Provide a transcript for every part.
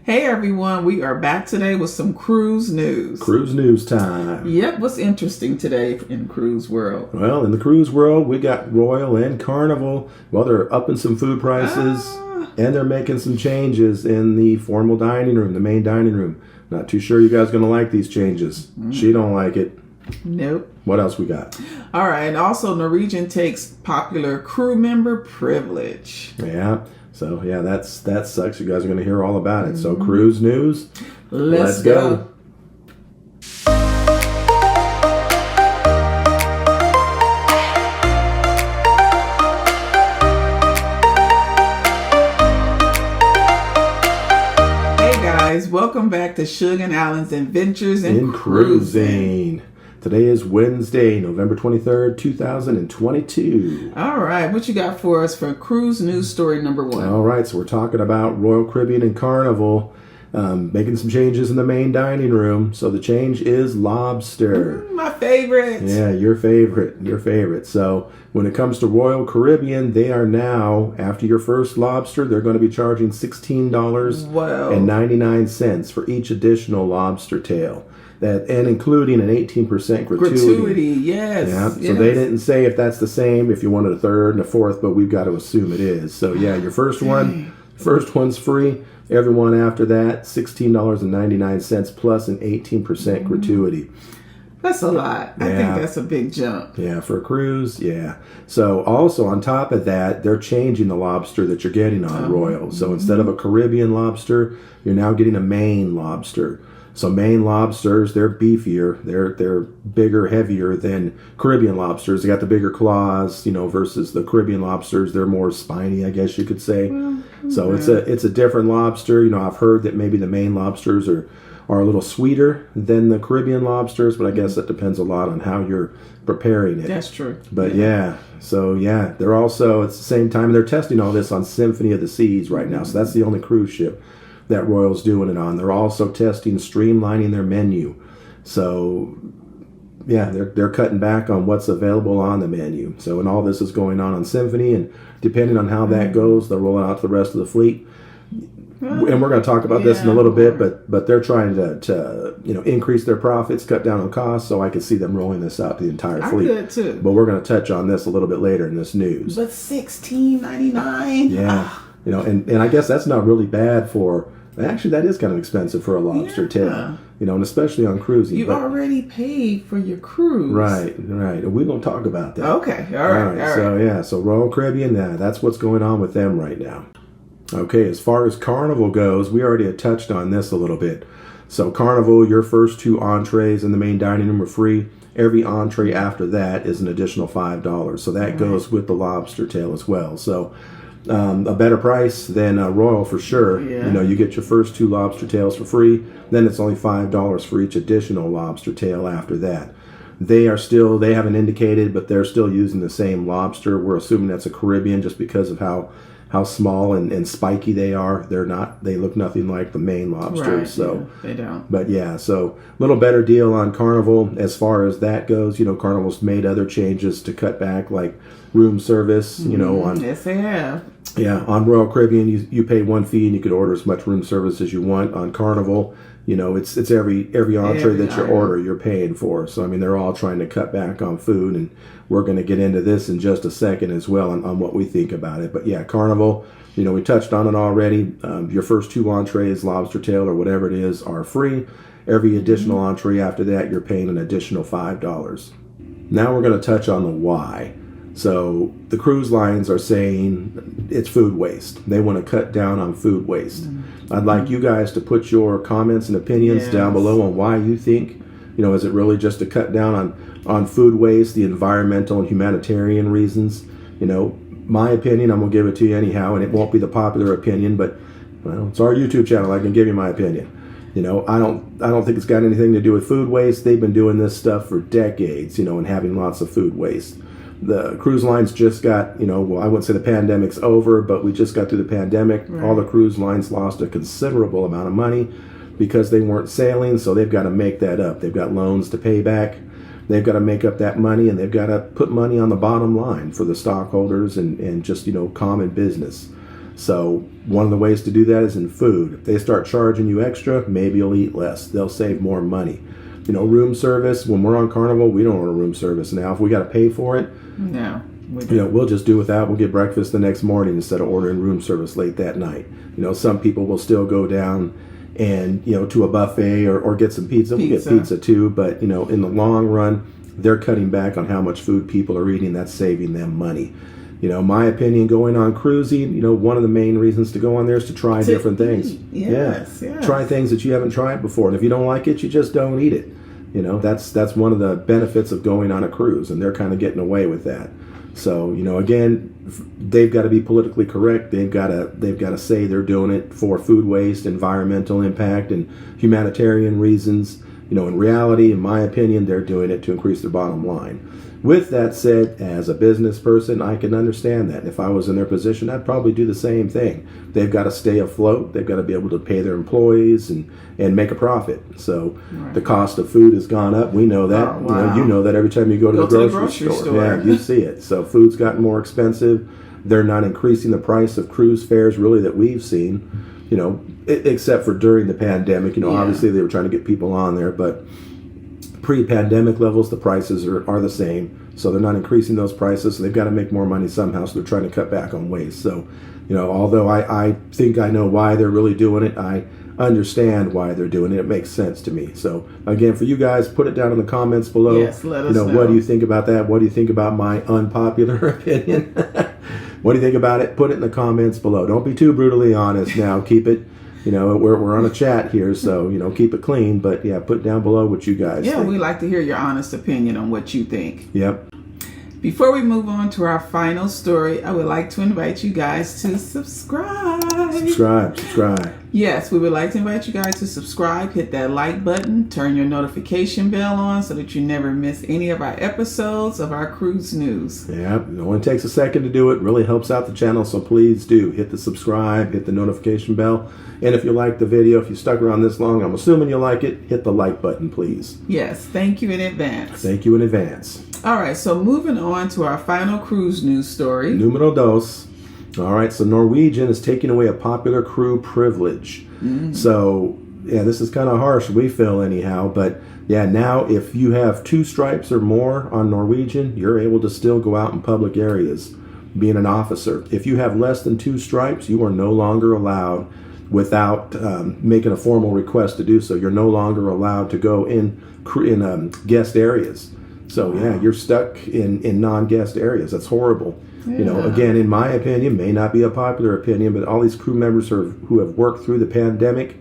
Hey everyone, we are back today with some cruise news. Cruise news time. Yep, what's interesting today in cruise world? Well, in the cruise world, we got Royal and Carnival. Well, they're upping some food prices and they're making some changes in the formal dining room, the main dining room. Not too sure you guys are going to like these changes. She don't like it. Nope. What else we got? All right, and also Norwegian takes popular crew member privilege. Yeah. So, yeah, that sucks. You guys are going to hear all about it. So, cruise news. Let's go. Hey guys, welcome back to Suge and Allen's Adventures in Cruising. Today is Wednesday, November 23rd, 2022. All right, what you got for us for cruise news story number one? All right, so we're talking about Royal Caribbean and Carnival making some changes in the main dining room. So the change is lobster. My favorite. Yeah, your favorite. So when it comes to Royal Caribbean, they are now, after your first lobster, they're going to be charging $16.99 for each additional lobster tail. And including an 18% gratuity. Yes. Yeah. So yes. they didn't say if that's the same, if you wanted a third and a fourth, but we've got to assume it is. So yeah, your first one's free. Everyone after that, $16.99 plus an 18% gratuity. That's a lot. I think that's a big jump. Yeah, for a cruise, yeah. So also on top of that, they're changing the lobster that you're getting on Royal. So instead of a Caribbean lobster, you're now getting a Maine lobster. So Maine lobsters, they're beefier, they're bigger, heavier than Caribbean lobsters. They got the bigger claws, versus the Caribbean lobsters. They're more spiny, I guess you could say. So it's a different lobster. I've heard that maybe the Maine lobsters are a little sweeter than the Caribbean lobsters, but I guess that depends a lot on how you're preparing it. That's true. But they're also at the same time they're testing all this on Symphony of the Seas right now. So that's the only cruise ship that Royal's doing it on. They're also testing streamlining their menu. So, yeah, they're cutting back on what's available on the menu. So, and all this is going on Symphony, and depending on how that goes, they'll roll it out to the rest of the fleet. And we're going to talk about this in a little bit, but they're trying to increase their profits, cut down on costs, so I can see them rolling this out to the entire fleet. I could too. But we're going to touch on this a little bit later in this news. But $16.99. Yeah. And I guess that's not really bad for. Actually, that is kind of expensive for a lobster tail, and especially on cruising. You already paid for your cruise. Right. And we're going to talk about that. Okay, all right. So Royal Caribbean, that's what's going on with them right now. Okay, as far as Carnival goes, we already had touched on this a little bit. So Carnival, your first 2 entrees in the main dining room are free. Every entree after that is an additional $5. So that goes with the lobster tail as well. So a better price than Royal for sure. Yeah. You get your first 2 lobster tails for free. Then it's only $5 for each additional lobster tail after that. They haven't indicated, but they're still using the same lobster. We're assuming that's a Caribbean just because of how small and spiky they are. They look nothing like the Maine lobsters. Right, so they don't. But so a little better deal on Carnival as far as that goes. Carnival's made other changes to cut back, like room service. On yes, they have. Yeah, on Royal Caribbean, you pay one fee and you could order as much room service as you want. On Carnival, it's every entree that you order, you're paying for. So, they're all trying to cut back on food, and we're going to get into this in just a second as well on what we think about it. But yeah, Carnival, we touched on it already. Your first 2 entrees, lobster tail or whatever it is, are free. Every additional entree after that, you're paying an additional $5. Now we're going to touch on the why. So the cruise lines are saying it's food waste. They want to cut down on food waste. I'd like you guys to put your comments and opinions down below on why you think, is it really just to cut down on food waste, the environmental and humanitarian reasons? My opinion, I'm going to give it to you anyhow, and it won't be the popular opinion, but it's our YouTube channel. I can give you my opinion. I don't think it's got anything to do with food waste. They've been doing this stuff for decades, and having lots of food waste. The cruise lines just got, I wouldn't say the pandemic's over, but we just got through the pandemic. Right. All the cruise lines lost a considerable amount of money because they weren't sailing, so they've got to make that up. They've got loans to pay back. They've got to make up that money, and they've got to put money on the bottom line for the stockholders and just, common business. So one of the ways to do that is in food. If they start charging you extra, maybe you'll eat less. They'll save more money. Room service, when we're on Carnival, we don't order room service. Now, if we got to pay for it, no, we'll just do without. We'll get breakfast the next morning instead of ordering room service late that night. Some people will still go down and, to a buffet or get some pizza. We'll get pizza too, but, in the long run, they're cutting back on how much food people are eating. That's saving them money. My opinion, going on cruising, one of the main reasons to go on there is to try different things. Yes. Try things that you haven't tried before. And if you don't like it, you just don't eat it. That's one of the benefits of going on a cruise, and they're kind of getting away with that. So, again, they've got to be politically correct. They've got to say they're doing it for food waste, environmental impact, and humanitarian reasons. In reality, in my opinion, they're doing it to increase their bottom line. With that said, as a business person, I can understand that. If I was in their position, I'd probably do the same thing. They've got to stay afloat. They've got to be able to pay their employees and make a profit. So the cost of food has gone up. We know that. Oh, wow. You know that every time you go to the grocery store. Yeah, you see it. So food's gotten more expensive. They're not increasing the price of cruise fares really that we've seen, except for during the pandemic. Obviously they were trying to get people on there, but pre-pandemic levels, the prices are the same. So they're not increasing those prices. So they've got to make more money somehow. So they're trying to cut back on waste. So, although I think I know why they're really doing it, I understand why they're doing it. It makes sense to me. So again, for you guys, put it down in the comments below. Yes, let us know. What do you think about that? What do you think about my unpopular opinion? What do you think about it? Put it in the comments below. Don't be too brutally honest now. Keep it. We're on a chat here, so, keep it clean. But, yeah, put down below what you guys think. Yeah, we like to hear your honest opinion on what you think. Yep. Before we move on to our final story, I would like to invite you guys to subscribe. Subscribe. Yes, we would like to invite you guys to subscribe, hit that like button, turn your notification bell on so that you never miss any of our episodes of our cruise news. Yeah, it only takes a second to do it. Really helps out the channel, so please do hit the subscribe, hit the notification bell. And if you like the video, if you stuck around this long, I'm assuming you like it, hit the like button, please. Yes, thank you in advance. Thank you in advance. All right, so moving on to our final cruise news story. Numero dos. All right, so Norwegian is taking away a popular crew privilege. So, yeah, this is kind of harsh, we feel anyhow. But, yeah, now if you have 2 stripes or more on Norwegian, you're able to still go out in public areas being an officer. If you have less than 2 stripes, you are no longer allowed without making a formal request to do so. You're no longer allowed to go in guest areys. So, yeah, you're stuck in non-guest areas. That's horrible. Yeah. Again, in my opinion, may not be a popular opinion, but all these crew members who have worked through the pandemic,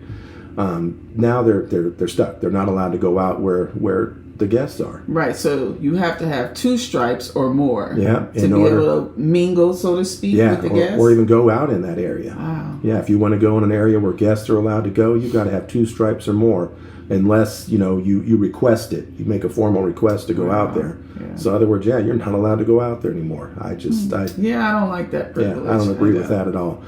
now they're stuck. They're not allowed to go out where the guests are. Right, so you have to have 2 stripes or more to be able to mingle, so to speak, with the guests? Or even go out in that area. Wow. Yeah, if you want to go in an area where guests are allowed to go, you've got to have 2 stripes or more, unless, you request it. You make a formal request to go out there. Yeah. So in other words, you're not allowed to go out there anymore. I don't like that privilege. Yeah, I don't agree with that at all.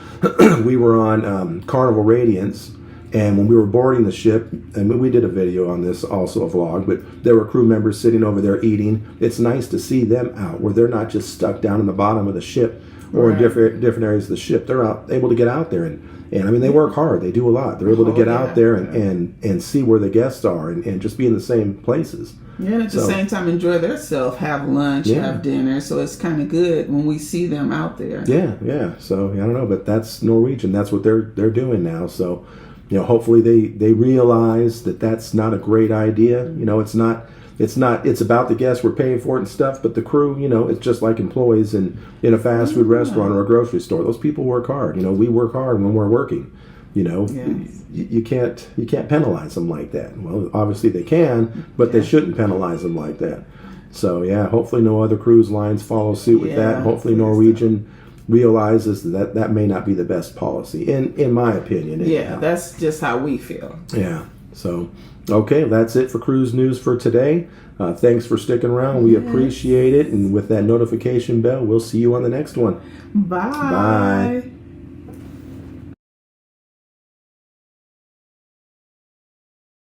We were on Carnival Radiance, and when we were boarding the ship, and we did a video on this, also a vlog, but there were crew members sitting over there eating. It's nice to see them out, where they're not just stuck down in the bottom of the ship or in different areas of the ship. They're able to get out there, and I mean, they work hard. They do a lot. They're able to get out there and see where the guests are and just be in the same places. Yeah, and at the same time, enjoy themselves, have lunch, have dinner. So it's kind of good when we see them out there. Yeah. So, I don't know, but that's Norwegian. That's what they're doing now. So, hopefully they realize that that's not a great idea. It's about the guests, we're paying for it and stuff, but the crew, it's just like employees in a fast food restaurant or a grocery store. Those people work hard. We work hard when we're working. You can't penalize them like that. Well, obviously they can, but they shouldn't penalize them like that. So, hopefully no other cruise lines follow suit with that. Hopefully Norwegian realizes that may not be the best policy, in my opinion. Yeah, that's just how we feel. Yeah, so... Okay, that's it for cruise news for today. Thanks for sticking around. We appreciate it. And with that notification bell, we'll see you on the next one. Bye.